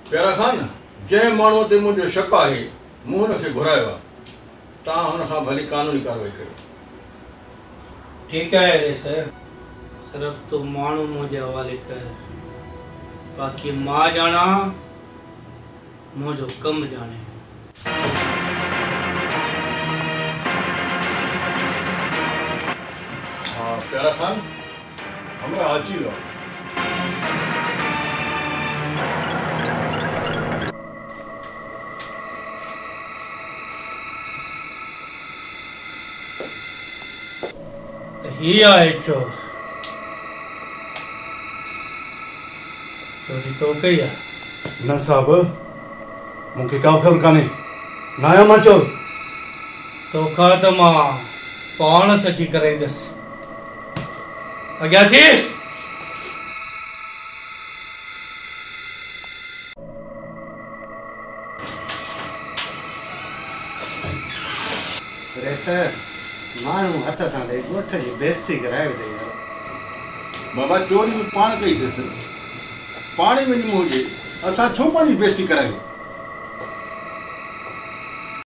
प्यारा खान जंहिं माण्हूअ ते मुंहिंजो शक आहे मूं हुनखे घुरायो आहे तव्हां हुन खां भली कानूनी कार्रवाई कयो। ठीक है सर, सिर्फ तू माण्हू मुंहिंजे हवाले कर, बाक़ी मां ॼाणा मुंहिंजो कमु ॼाणे। हाँ प्यारा खान हमरा अची वियो। ही आहे चोर, चोरी तो कई आहे। न साहब मूंखे का ख़बर कान्हे, न आहियां मां चोर। तोखा त मां पाण सची कराईंदुसि। अॻियां थी। माण्हू हथ सां ॾेई ॻोठ जी बेइज़ती कराए विधई। बाबा चोरी पाण कई अथसि, पाण ई वञी हुजे, असां छो पंहिंजी बेइज़ती करायूं।